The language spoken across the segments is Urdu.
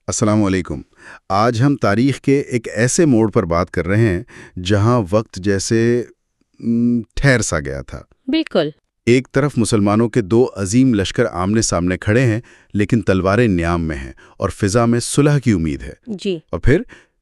السلام علیکم۔ آج ہم تاریخ کے ایک ایسے موڑ پر بات کر رہے ہیں جہاں وقت جیسے ٹھہر سا گیا تھا۔ بالکل۔ ایک طرف مسلمانوں کے دو عظیم لشکر آمنے سامنے کھڑے ہیں، لیکن تلواریں نیام میں ہیں اور فضا میں صلح کی امید ہے۔ جی۔ اور پھر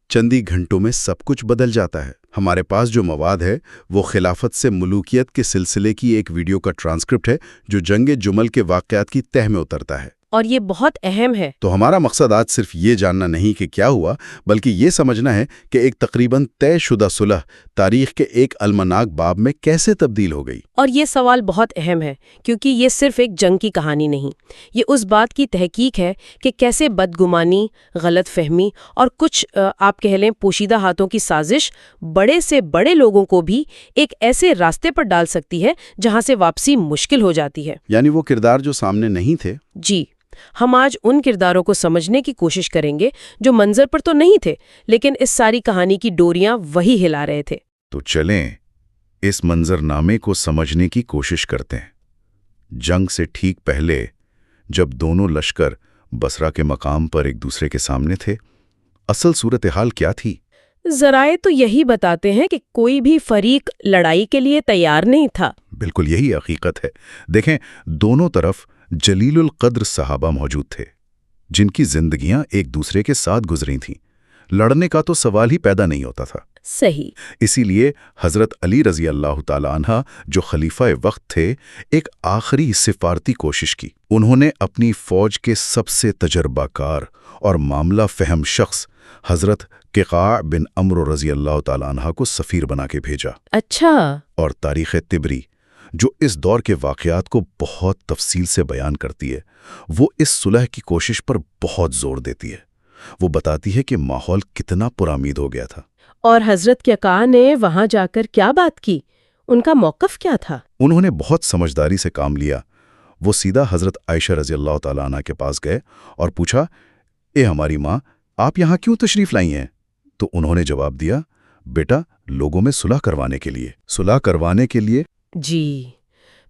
چند ہی گھنٹوں میں سب کچھ بدل جاتا ہے۔ ہمارے پاس جو مواد ہے وہ خلافت سے ملوکیت کے سلسلے کی ایک ویڈیو کا ٹرانسکرپٹ ہے جو جنگ جمل کے واقعات کی تہہ میں اترتا ہے۔ اور یہ بہت اہم ہے۔ تو ہمارا مقصد آج صرف یہ جاننا نہیں کہ کیا ہوا، بلکہ یہ سمجھنا ہے کہ ایک تقریباً طے شدہ صلح تاریخ کے ایک المناک باب میں کیسے تبدیل ہو گئی۔ اور یہ سوال بہت اہم ہے کیونکہ یہ صرف ایک جنگ کی کہانی نہیں، یہ اس بات کی تحقیق ہے کہ کیسے بدگمانی، غلط فہمی اور کچھ آپ کہہ لیں پوشیدہ ہاتھوں کی سازش بڑے سے بڑے لوگوں کو بھی ایک ایسے راستے پر ڈال سکتی ہے جہاں سے واپسی مشکل ہو جاتی ہے۔ یعنی وہ کردار جو سامنے نہیں تھے۔ جی، ہم آج ان کرداروں کو سمجھنے کی کوشش کریں گے جو منظر پر تو نہیں تھے لیکن اس ساری کہانی کی ڈوریاں وہی ہلا رہے تھے۔ تو چلیں اس منظرنامے کو سمجھنے کی کوشش کرتے ہیں۔ جنگ سے ٹھیک پہلے جب دونوں لشکر بصرہ کے مقام پر ایک دوسرے کے سامنے تھے، اصل صورتحال کیا تھی؟ ذرائع تو یہی بتاتے ہیں کہ کوئی بھی فریق لڑائی کے لیے تیار نہیں تھا۔ بالکل یہی حقیقت ہے۔ دیکھیں، دونوں طرف جلیل القدر صحابہ موجود تھے جن کی زندگیاں ایک دوسرے کے ساتھ گزری تھیں۔ لڑنے کا تو سوال ہی پیدا نہیں ہوتا تھا۔ صحیح۔ اسی لیے حضرت علی رضی اللہ تعالی عنہ جو خلیفہ وقت تھے، ایک آخری سفارتی کوشش کی۔ انہوں نے اپنی فوج کے سب سے تجربہ کار اور معاملہ فہم شخص حضرت قعقاع بن عمرو رضی اللہ تعالی عنہ کو سفیر بنا کے بھیجا۔ اچھا۔ اور تاریخ طبری جو اس دور کے واقعات کو بہت تفصیل سے بیان کرتی ہے، وہ اس صلح کی کوشش پر بہت زور دیتی ہے۔ وہ بتاتی ہے کہ ماحول کتنا پرامید ہو گیا تھا۔ اور حضرت قعقاع نے وہاں جا کر کیا بات کی؟ ان کا موقف کیا تھا؟ انہوں نے بہت سمجھداری سے کام لیا۔ وہ سیدھا حضرت عائشہ رضی اللہ تعالیٰ عنہ کے پاس گئے اور پوچھا، اے ہماری ماں، آپ یہاں کیوں تشریف لائی ہیں؟ تو انہوں نے جواب دیا، بیٹا، لوگوں میں صلح کروانے کے لیے۔ صلح کروانے کے لیے؟ جی۔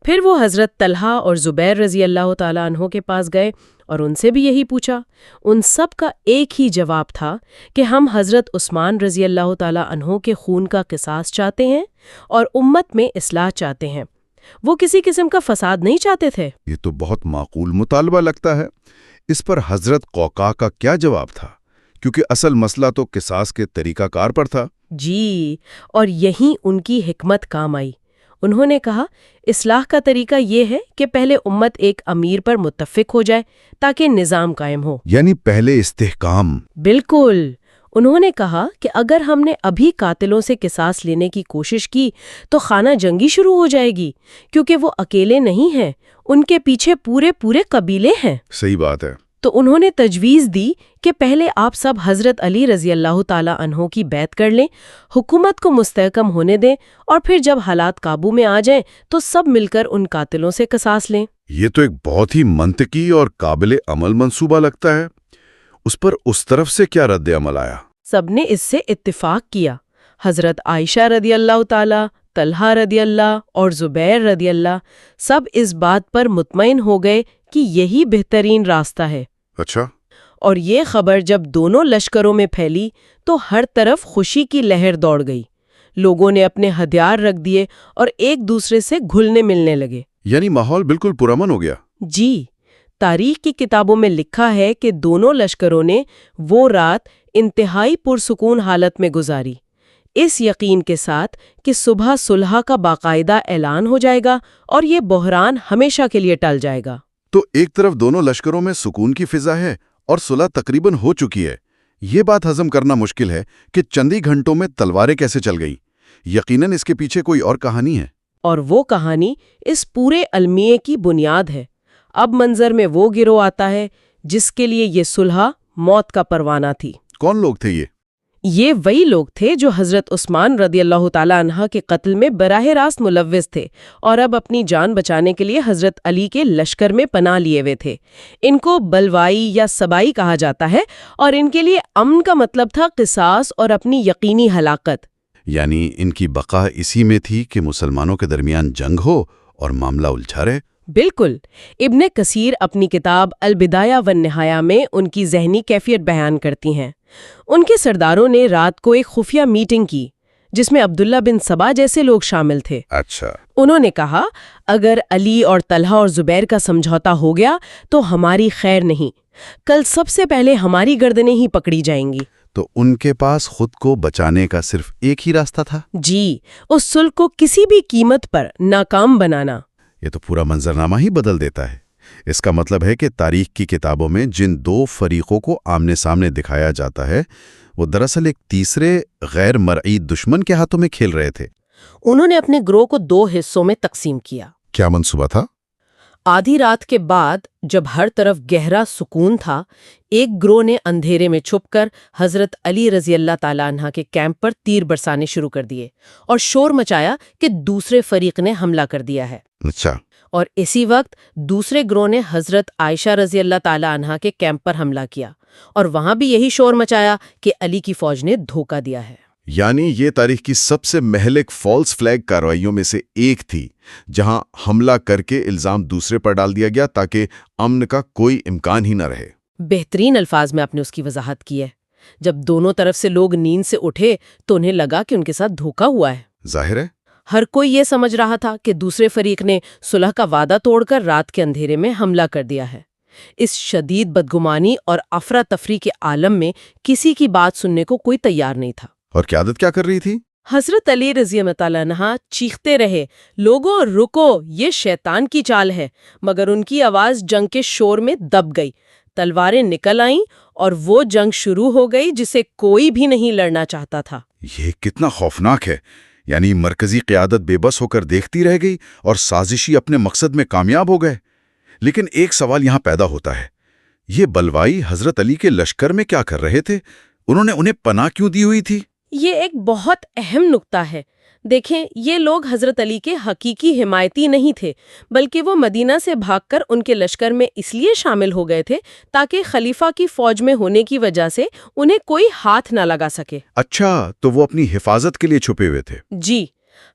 پھر وہ حضرت طلحہ اور زبیر رضی اللہ تعالیٰ عنہ کے پاس گئے اور ان سے بھی یہی پوچھا۔ ان سب کا ایک ہی جواب تھا کہ ہم حضرت عثمان رضی اللہ تعالیٰ عنہ کے خون کا قصاص چاہتے ہیں اور امت میں اصلاح چاہتے ہیں۔ وہ کسی قسم کا فساد نہیں چاہتے تھے۔ یہ تو بہت معقول مطالبہ لگتا ہے۔ اس پر حضرت قعقاع کا کیا جواب تھا؟ کیونکہ اصل مسئلہ تو قصاص کے طریقہ کار پر تھا۔ جی، اور یہیں ان کی حکمت کام آئی۔ انہوں نے کہا، اصلاح کا طریقہ یہ ہے کہ پہلے امت ایک امیر پر متفق ہو جائے تاکہ نظام قائم ہو۔ یعنی پہلے استحکام۔ بالکل۔ انہوں نے کہا کہ اگر ہم نے ابھی قاتلوں سے قصاص لینے کی کوشش کی تو خانہ جنگی شروع ہو جائے گی، کیونکہ وہ اکیلے نہیں ہیں، ان کے پیچھے پورے قبیلے ہیں۔ صحیح بات ہے۔ تو انہوں نے تجویز دی کہ پہلے آپ سب حضرت علی رضی اللہ تعالی عنہ کی بیعت کر لیں، حکومت کو مستحکم ہونے دیں، اور پھر جب حالات قابو میں آ جائیں تو سب مل کر ان قاتلوں سے قصاص لیں۔ یہ تو ایک بہت ہی منطقی اور قابل عمل منصوبہ لگتا ہے۔ اس پر اس طرف سے کیا رد عمل آیا؟ سب نے اس سے اتفاق کیا۔ حضرت عائشہ رضی اللہ تعالی، طلحہ رضی اللہ اور زبیر رضی اللہ سب اس بات پر مطمئن ہو گئے کہ یہی بہترین راستہ ہے۔ اچھا۔ اور یہ خبر جب دونوں لشکروں میں پھیلی تو ہر طرف خوشی کی لہر دوڑ گئی۔ لوگوں نے اپنے ہتھیار رکھ دیے اور ایک دوسرے سے گھلنے ملنے لگے۔ یعنی ماحول بالکل پرامن ہو گیا۔ جی، تاریخ کی کتابوں میں لکھا ہے کہ دونوں لشکروں نے وہ رات انتہائی پرسکون حالت میں گزاری، اس یقین کے ساتھ کہ صبح صلح کا باقاعدہ اعلان ہو جائے گا اور یہ بحران ہمیشہ کے لیے ٹل جائے گا۔ تو ایک طرف دونوں لشکروں میں سکون کی فضا ہے اور صلح تقریباً ہو چکی ہے۔ یہ بات ہضم کرنا مشکل ہے کہ چند ہی گھنٹوں میں تلواریں کیسے چل گئیں۔ یقیناً اس کے پیچھے کوئی اور کہانی ہے۔ اور وہ کہانی اس پورے المیے کی بنیاد ہے۔ اب منظر میں وہ گروہ آتا ہے جس کے لیے یہ صلح موت کا پروانہ تھی۔ کون لوگ تھے یہ؟ یہ وہی لوگ تھے جو حضرت عثمان رضی اللہ تعالی عنہ کے قتل میں براہ راست ملوث تھے اور اب اپنی جان بچانے کے لیے حضرت علی کے لشکر میں پناہ لیے ہوئے تھے۔ ان کو بلوائی یا سبائی کہا جاتا ہے اور ان کے لیے امن کا مطلب تھا قصاص اور اپنی یقینی ہلاکت۔ یعنی ان کی بقا اسی میں تھی کہ مسلمانوں کے درمیان جنگ ہو اور معاملہ الجھا رہے۔ بالکل. ابن کثیر اپنی کتاب البدایہ والنہایہ میں ان کی ذہنی کیفیت بیان کرتی ہیں. ان کے سرداروں نے رات کو ایک خفیہ میٹنگ کی جس میں عبداللہ بن سبا جیسے لوگ شامل تھے. اچھا. انہوں نے کہا اگر علی اور طلحہ اور زبیر کا سمجھوتا ہو گیا تو ہماری خیر نہیں، کل سب سے پہلے ہماری گردنیں ہی پکڑی جائیں گی. تو ان کے پاس خود کو بچانے کا صرف ایک ہی راستہ تھا؟ جی، اس صلح کو کسی بھی قیمت پر ناکام بنانا. یہ تو پورا منظرنامہ ہی بدل دیتا ہے. اس کا مطلب ہے کہ تاریخ کی کتابوں میں جن دو فریقوں کو آمنے سامنے دکھایا جاتا ہے وہ دراصل ایک تیسرے غیر مرئی دشمن کے ہاتھوں میں کھیل رہے تھے. انہوں نے اپنے گروہ کو 2 حصوں میں تقسیم کیا. کیا منصوبہ تھا؟ آدھی رات کے بعد جب ہر طرف گہرا سکون تھا، ایک گروہ نے اندھیرے میں چھپ کر حضرت علی رضی اللہ تعالیٰ عنہ کے کیمپ پر تیر برسانے شروع کر دیے اور شور مچایا کہ دوسرے فریق نے حملہ کر دیا ہے. اچھا. اور اسی وقت دوسرے گروہ نے حضرت عائشہ رضی اللہ تعالیٰ عنہ کے کیمپ پر حملہ کیا اور وہاں بھی یہی شور مچایا کہ علی کی فوج نے دھوکہ دیا ہے. یعنی یہ تاریخ کی سب سے مہلک فالس فلیگ کارروائیوں میں سے ایک تھی، جہاں حملہ کر کے الزام دوسرے پر ڈال دیا گیا تاکہ امن کا کوئی امکان ہی نہ رہے. بہترین الفاظ میں آپ نے اس کی وضاحت کی ہے. جب دونوں طرف سے لوگ نیند سے اٹھے تو انہیں لگا کہ ان کے ساتھ دھوکہ ہوا ہے. ظاہر ہے ہر کوئی یہ سمجھ رہا تھا کہ دوسرے فریق نے صلح کا وعدہ توڑ کر رات کے اندھیرے میں حملہ کر دیا ہے. اس شدید بدگمانی اور افراتفری کے عالم میں کسی کی بات سننے کو کوئی تیار نہیں تھا. اور قیادت کیا کر رہی تھی؟ حضرت علی رضی اللہ تعالیٰ عنہ چیختے رہے، لوگوں رکو، یہ شیطان کی چال ہے، مگر ان کی آواز جنگ کے شور میں دب گئی. تلواریں نکل آئیں اور وہ جنگ شروع ہو گئی جسے کوئی بھی نہیں لڑنا چاہتا تھا. یہ کتنا خوفناک ہے. یعنی مرکزی قیادت بے بس ہو کر دیکھتی رہ گئی اور سازشی اپنے مقصد میں کامیاب ہو گئے. لیکن ایک سوال یہاں پیدا ہوتا ہے، یہ بلوائی حضرت علی کے لشکر میں کیا کر رہے تھے؟ انہیں پناہ کیوں دی ہوئی تھی؟ یہ ایک بہت اہم نکتہ ہے. دیکھیں، یہ لوگ حضرت علی کے حقیقی حمایتی نہیں تھے، بلکہ وہ مدینہ سے بھاگ کر ان کے لشکر میں اس لیے شامل ہو گئے تھے تاکہ خلیفہ کی فوج میں ہونے کی وجہ سے انہیں کوئی ہاتھ نہ لگا سکے. اچھا، تو وہ اپنی حفاظت کے لیے چھپے ہوئے تھے. جی،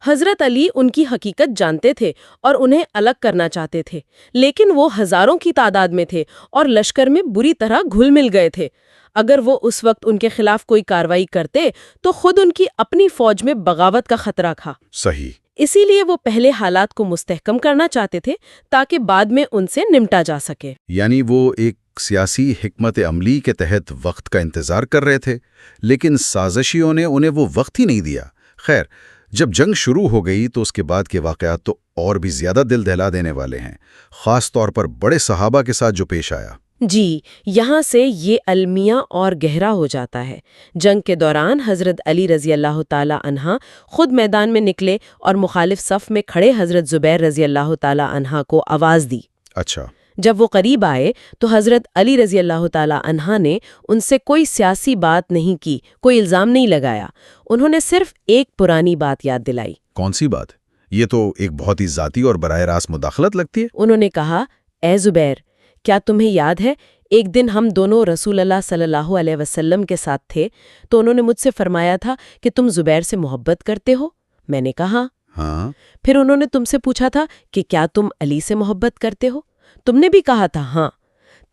حضرت علی ان کی حقیقت جانتے تھے اور انہیں الگ کرنا چاہتے تھے، لیکن وہ ہزاروں کی تعداد میں تھے اور لشکر میں بری طرح گھل مل گئے تھے. اگر وہ اس وقت ان کے خلاف کوئی کارروائی کرتے تو خود ان کی اپنی فوج میں بغاوت کا خطرہ تھا. صحیح. اسی لیے وہ پہلے حالات کو مستحکم کرنا چاہتے تھے تاکہ بعد میں ان سے نمٹا جا سکے. یعنی وہ ایک سیاسی حکمت عملی کے تحت وقت کا انتظار کر رہے تھے، لیکن سازشیوں نے انہیں وہ وقت ہی نہیں دیا. خیر، جب جنگ شروع ہو گئی تو اس کے بعد کے واقعات تو اور بھی زیادہ دل دہلا دینے والے ہیں، خاص طور پر بڑے صحابہ کے ساتھ جو پیش آیا. جی، یہاں سے یہ المیہ اور گہرا ہو جاتا ہے. جنگ کے دوران حضرت علی رضی اللہ تعالی عنہ خود میدان میں نکلے اور مخالف صف میں کھڑے حضرت زبیر رضی اللہ تعالی عنہ کو آواز دی. اچھا. جب وہ قریب آئے تو حضرت علی رضی اللہ تعالی عنہ نے ان سے کوئی سیاسی بات نہیں کی، کوئی الزام نہیں لگایا. انہوں نے صرف ایک پرانی بات یاد دلائی. کون سی بات؟ یہ تو ایک بہت ہی ذاتی اور براہ راست مداخلت لگتی ہے. انہوں نے کہا، اے زبیر، کیا تمہیں یاد ہے ایک دن ہم دونوں رسول اللہ صلی اللہ علیہ وسلم کے ساتھ تھے تو انہوں نے مجھ سے فرمایا تھا کہ تم زبیر سے محبت کرتے ہو؟ میں نے کہا ہاں. پھر انہوں نے تم سے پوچھا تھا کہ کیا تم علی سے محبت کرتے ہو؟ تم نے بھی کہا تھا ہاں.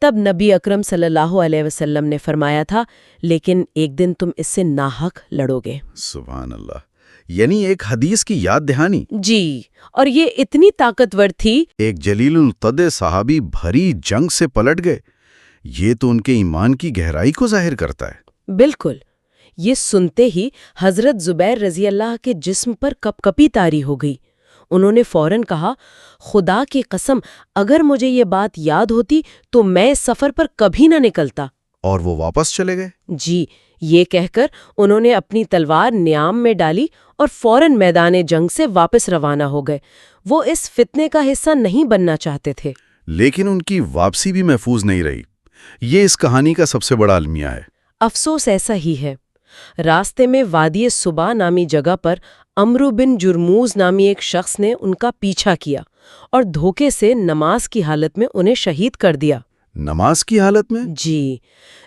تب نبی اکرم صلی اللہ علیہ وسلم نے فرمایا تھا لیکن ایک دن تم اس سے ناحق لڑو گے. سبحان اللہ. یعنی ایک حدیث کی یاد دہانی. جی، اور یہ اتنی طاقتور تھی. ایک جلیل القدر صحابی بھری جنگ سے پلٹ گئے. یہ تو ان کے ایمان کی گہرائی کو ظاہر کرتا ہے. بالکل. یہ سنتے ہی حضرت زبیر رضی اللہ کے جسم پر کپ کپی طاری ہو گئی. انہوں نے فوراً کہا، خدا کی قسم اگر مجھے یہ بات یاد ہوتی تو میں اس سفر پر کبھی نہ نکلتا. اور وہ واپس چلے گئے؟ جی، یہ کہہ کر انہوں نے اپنی تلوار نیام میں ڈالی اور فوراً میدان جنگ سے واپس روانہ ہو گئے. وہ اس فتنے کا حصہ نہیں بننا چاہتے تھے. لیکن ان کی واپسی بھی محفوظ نہیں رہی. یہ اس کہانی کا سب سے بڑا المیہ ہے. افسوس ایسا ہی ہے. راستے میں وادی صبا نامی جگہ پر عمرو بن جرموز نامی ایک شخص نے ان کا پیچھا کیا اور دھوکے سے نماز کی حالت میں انہیں شہید کر دیا. نماز کی حالت میں؟ جی،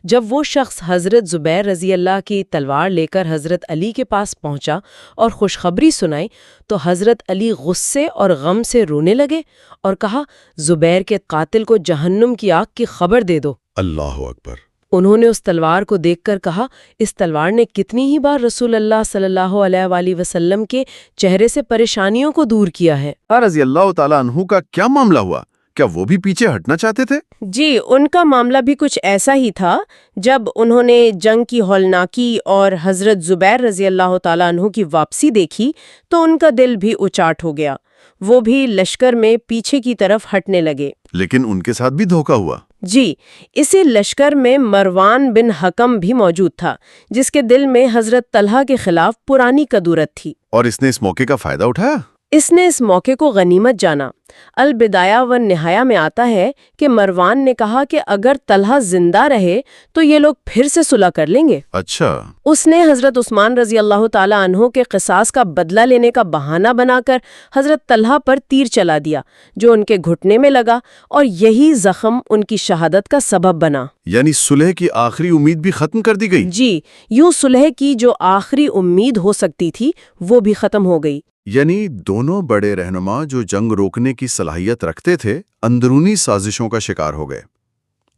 جب وہ شخص حضرت زبیر رضی اللہ کی تلوار لے کر حضرت علی کے پاس پہنچا اور خوشخبری سنائی تو حضرت علی غصے اور غم سے رونے لگے اور کہا، زبیر کے قاتل کو جہنم کی آگ کی خبر دے دو۔ اللہ اکبر۔ انہوں نے اس تلوار کو دیکھ کر کہا، اس تلوار نے کتنی ہی بار رسول اللہ صلی اللہ علیہ وآلہ وسلم کے چہرے سے پریشانیوں کو دور کیا ہے۔ رضی اللہ تعالیٰ عنہ کا کیا معاملہ ہوا؟ کیا وہ بھی پیچھے ہٹنا چاہتے تھے؟ جی، ان کا معاملہ بھی کچھ ایسا ہی تھا۔ جب انہوں نے جنگ کی ہولناکی اور حضرت زبیر رضی اللہ تعالیٰ عنہ کی واپسی دیکھی تو ان کا دل بھی اچاٹ ہو گیا۔ وہ بھی لشکر میں پیچھے کی طرف ہٹنے لگے۔ لیکن ان کے ساتھ بھی دھوکہ ہوا۔ جی، اسی لشکر میں مروان بن حکم بھی موجود تھا، جس کے دل میں حضرت طلحہ کے خلاف پرانی کدورت تھی، اور اس نے اس موقع کا فائدہ اٹھایا؟ اس نے اس موقع کو غنیمت جانا۔ البدایہ و نہایہ میں آتا ہے کہ مروان نے کہا کہ اگر طلحہ زندہ رہے تو یہ لوگ پھر سے صلح کر لیں گے۔ اچھا۔ اس نے حضرت عثمان رضی اللہ تعالیٰ عنہ کے قصاص کا بدلہ لینے کا بہانہ بنا کر حضرت طلحہ پر تیر چلا دیا، جو ان کے گھٹنے میں لگا، اور یہی زخم ان کی شہادت کا سبب بنا۔ یعنی صلح کی آخری امید بھی ختم کر دی گئی؟ جی، یوں صلح کی جو آخری امید ہو سکتی تھی وہ بھی ختم ہو گئی۔ یعنی دونوں بڑے رہنما جو جنگ روکنے کی صلاحیت رکھتے تھے، اندرونی سازشوں کا شکار ہو گئے۔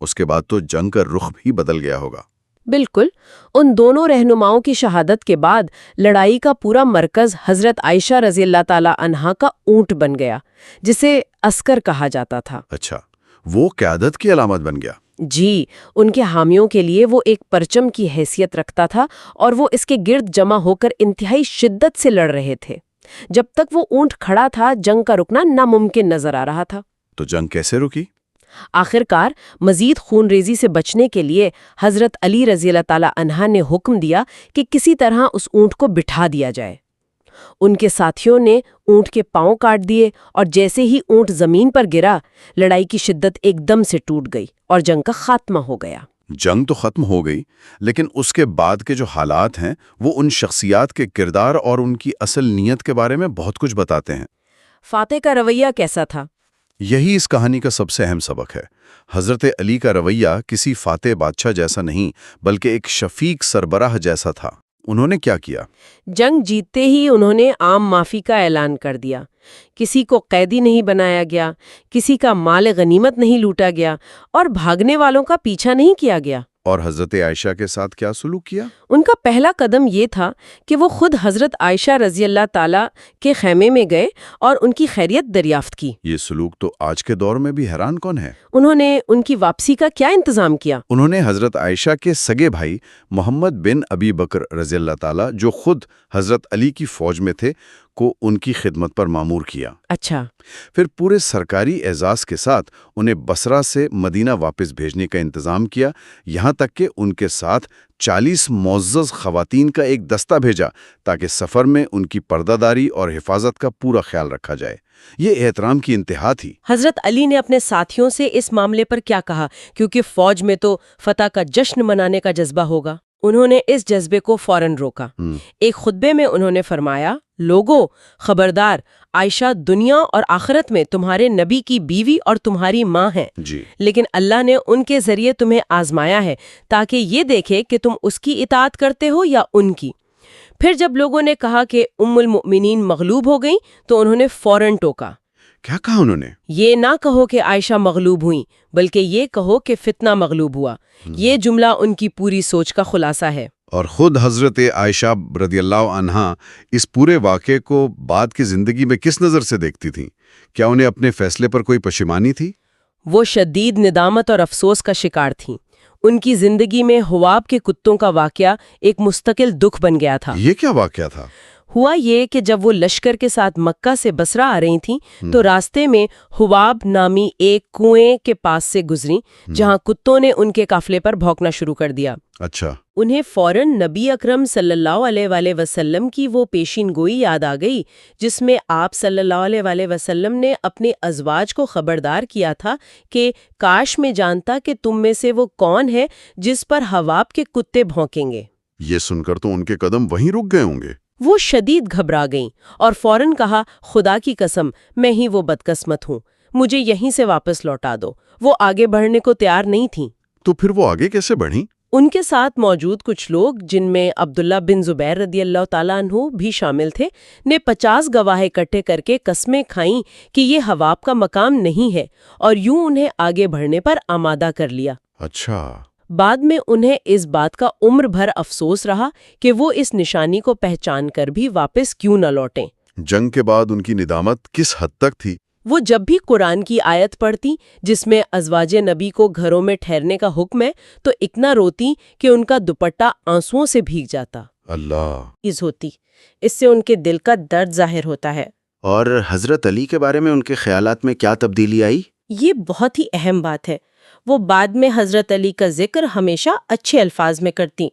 اس کے بعد تو جنگ کا رخ بھی بدل گیا ہوگا۔ بالکل، ان دونوں رہنماؤں کی شہادت کے بعد لڑائی کا پورا مرکز حضرت عائشہ رضی اللہ تعالی عنہا کا اونٹ بن گیا، جسے عسکر کہا جاتا تھا۔ اچھا، وہ قیادت کی علامت بن گیا۔ جی، ان کے حامیوں کے لیے وہ ایک پرچم کی حیثیت رکھتا تھا اور وہ اس کے گرد جمع ہو کر انتہائی شدت سے لڑ رہے تھے۔ جب تک وہ اونٹ کھڑا تھا، جنگ کا رکنا ناممکن نظر آ رہا تھا۔ تو جنگ کیسے رکی؟ آخرکار مزید خون ریزی سے بچنے کے لیے حضرت علی رضی اللہ تعالی عنہ نے حکم دیا کہ کسی طرح اس اونٹ کو بٹھا دیا جائے۔ ان کے ساتھیوں نے اونٹ کے پاؤں کاٹ دیے اور جیسے ہی اونٹ زمین پر گرا، لڑائی کی شدت ایک دم سے ٹوٹ گئی اور جنگ کا خاتمہ ہو گیا۔ جنگ تو ختم ہو گئی، لیکن اس کے بعد کے جو حالات ہیں وہ ان شخصیات کے کردار اور ان کی اصل نیت کے بارے میں بہت کچھ بتاتے ہیں۔ فاتح کا رویہ کیسا تھا؟ یہی اس کہانی کا سب سے اہم سبق ہے۔ حضرت علی کا رویہ کسی فاتح بادشاہ جیسا نہیں، بلکہ ایک شفیق سربراہ جیسا تھا۔ انہوں نے کیا کیا؟ جنگ جیتتے ہی انہوں نے عام معافی کا اعلان کر دیا۔ کسی کو قیدی نہیں بنایا گیا، کسی کا مال غنیمت نہیں لوٹا گیا، اور بھاگنے والوں کا پیچھا نہیں کیا گیا۔ اور حضرت عائشہ کے ساتھ کیا سلوک کیا؟ ان کا پہلا قدم یہ تھا کہ وہ خود حضرت عائشہ رضی اللہ تعالیٰ کے خیمے میں گئے اور ان کی خیریت دریافت کی۔ یہ سلوک تو آج کے دور میں بھی حیران کن ہے۔ انہوں نے ان کی واپسی کا کیا انتظام کیا؟ انہوں نے حضرت عائشہ کے سگے بھائی محمد بن ابی بکر رضی اللہ تعالیٰ، جو خود حضرت علی کی فوج میں تھے، کو ان کی خدمت پر مامور کیا۔ اچھا۔ پھر پورے سرکاری اعزاز کے ساتھ انہیں بصرہ سے مدینہ واپس بھیجنے کا انتظام کیا، یہاں تک کہ ان کے ساتھ 40 معزز خواتین کا ایک دستہ بھیجا تاکہ سفر میں ان کی پردہ داری اور حفاظت کا پورا خیال رکھا جائے۔ یہ احترام کی انتہا تھی۔ حضرت علی نے اپنے ساتھیوں سے اس معاملے پر کیا کہا؟ کیونکہ فوج میں تو فتح کا جشن منانے کا جذبہ ہوگا۔ انہوں نے اس جذبے کو فوراً روکا۔ ایک خطبے میں انہوں نے فرمایا، لوگو، خبردار، عائشہ دنیا اور آخرت میں تمہارے نبی کی بیوی اور تمہاری ماں ہیں، لیکن اللہ نے ان کے ذریعے تمہیں آزمایا ہے تاکہ یہ دیکھے کہ تم اس کی اطاعت کرتے ہو یا ان کی۔ پھر جب لوگوں نے کہا کہ ام المؤمنین مغلوب ہو گئیں تو انہوں نے فوراً ٹوکا۔ کیا کہا انہوں نے؟ یہ نہ کہو کہ عائشہ مغلوب ہوئیں، بلکہ یہ کہو کہ فتنہ مغلوب ہوا۔ یہ جملہ ان کی پوری سوچ کا خلاصہ ہے۔ اور خود حضرت عائشہ رضی اللہ عنہا اس پورے واقعے کو بعد کی زندگی میں کس نظر سے دیکھتی تھیں؟ کیا انہیں اپنے فیصلے پر کوئی پشیمانی تھی؟ وہ شدید ندامت اور افسوس کا شکار تھیں۔ ان کی زندگی میں حواب کے کتوں کا واقعہ ایک مستقل دکھ بن گیا تھا۔ یہ کیا واقعہ تھا؟ ہوا یہ کہ جب وہ لشکر کے ساتھ مکہ سے بصرہ آ رہی تھیں تو راستے میں حواب نامی ایک کنویں کے پاس سے گزریں، جہاں کتوں نے ان کے قافلے پر بھونکنا شروع کر دیا۔ اچھا۔ انہیں فوراً نبی اکرم صلی اللہ علیہ وآلہ وسلم کی وہ پیشین گوئی یاد آ گئی جس میں آپ صلی اللہ علیہ وآلہ وسلم نے اپنے ازواج کو خبردار کیا تھا کہ کاش میں جانتا کہ تم میں سے وہ کون ہے جس پر حواب کے کتے بھونکیں گے۔ یہ سن کر تو ان کے قدم وہیں رک گئے ہوں گے۔ وہ شدید گھبرا گئیں اور فوراً کہا، خدا کی قسم میں ہی وہ بدقسمت ہوں، مجھے یہیں سے واپس لوٹا دو۔ وہ آگے بڑھنے کو تیار نہیں تھیں۔ تو پھر وہ آگے کیسے بڑھیں؟ ان کے ساتھ موجود کچھ لوگ، جن میں عبداللہ بن زبیر رضی اللہ تعالیٰ عنہ بھی شامل تھے، نے 50 گواہ اکٹھے کر کے قسمیں کھائیں کہ یہ حواب کا مقام نہیں ہے، اور یوں انہیں آگے بڑھنے پر آمادہ کر لیا۔ اچھا، بعد میں انہیں اس بات کا عمر بھر افسوس رہا کہ وہ اس نشانی کو پہچان کر بھی واپس کیوں نہ لوٹیں۔ جنگ کے بعد ان کی ندامت کس حد تک تھی؟ وہ جب بھی قرآن کی آیت پڑھتی جس میں ازواج نبی کو گھروں میں ٹھہرنے کا حکم ہے، تو اتنا روتی کہ ان کا دوپٹہ آنسوؤں سے بھیگ جاتا۔ اللہ! ہوتی اس سے ان کے دل کا درد ظاہر ہوتا ہے۔ اور حضرت علی کے بارے میں ان کے خیالات میں کیا تبدیلی آئی؟ یہ بہت ہی اہم بات ہے۔ وہ بعد میں حضرت علی کا ذکر ہمیشہ اچھے الفاظ میں کرتی۔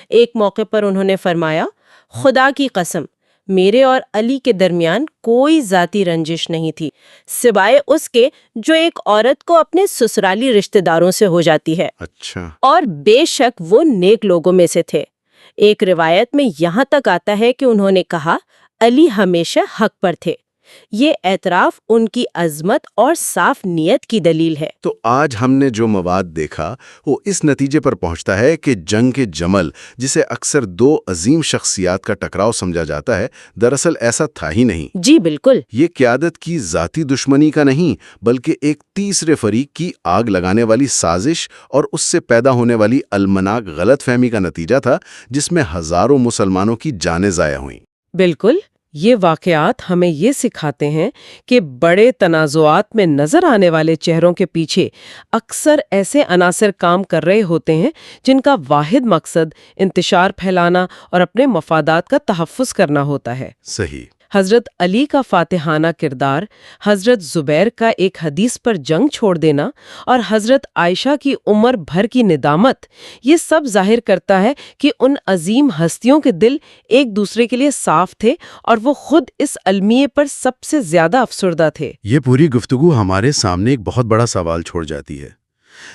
ایک موقع پر انہوں نے فرمایا، خدا کی قسم، میرے اور علی کے درمیان کوئی ذاتی رنجش نہیں تھی، سوائے اس کے جو ایک عورت کو اپنے سسرالی رشتہ داروں سے ہو جاتی ہے، اچھا، اور بے شک وہ نیک لوگوں میں سے تھے۔ ایک روایت میں یہاں تک آتا ہے کہ انہوں نے کہا، علی ہمیشہ حق پر تھے۔ یہ اعتراف ان کی عظمت اور صاف نیت کی دلیل ہے۔ تو آج ہم نے جو مواد دیکھا وہ اس نتیجے پر پہنچتا ہے کہ جنگ کے جمل، جسے اکثر دو عظیم شخصیات کا ٹکراؤ سمجھا جاتا ہے، دراصل ایسا تھا ہی نہیں۔ جی بالکل۔ یہ قیادت کی ذاتی دشمنی کا نہیں، بلکہ ایک تیسرے فریق کی آگ لگانے والی سازش اور اس سے پیدا ہونے والی المناک غلط فہمی کا نتیجہ تھا، جس میں ہزاروں مسلمانوں کی جانیں ضائع ہوئیں۔ بالکل، یہ واقعات ہمیں یہ سکھاتے ہیں کہ بڑے تنازعات میں نظر آنے والے چہروں کے پیچھے اکثر ایسے عناصر کام کر رہے ہوتے ہیں جن کا واحد مقصد انتشار پھیلانا اور اپنے مفادات کا تحفظ کرنا ہوتا ہے۔ صحیح۔ حضرت علی کا فاتحانہ کردار، حضرت زبیر کا ایک حدیث پر جنگ چھوڑ دینا، اور حضرت عائشہ کی عمر بھر کی ندامت، یہ سب ظاہر کرتا ہے کہ ان عظیم ہستیوں کے دل ایک دوسرے کے لیے صاف تھے، اور وہ خود اس المیے پر سب سے زیادہ افسردہ تھے۔ یہ پوری گفتگو ہمارے سامنے ایک بہت بڑا سوال چھوڑ جاتی ہے۔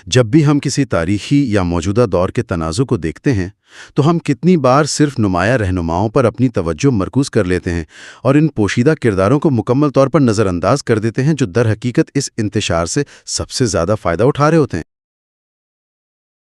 جب بھی ہم کسی تاریخی یا موجودہ دور کے تنازع کو دیکھتے ہیں تو ہم کتنی بار صرف نمایاں رہنماؤں پر اپنی توجہ مرکوز کر لیتے ہیں اور ان پوشیدہ کرداروں کو مکمل طور پر نظر انداز کر دیتے ہیں جو در حقیقت اس انتشار سے سب سے زیادہ فائدہ اٹھا رہے ہوتے ہیں۔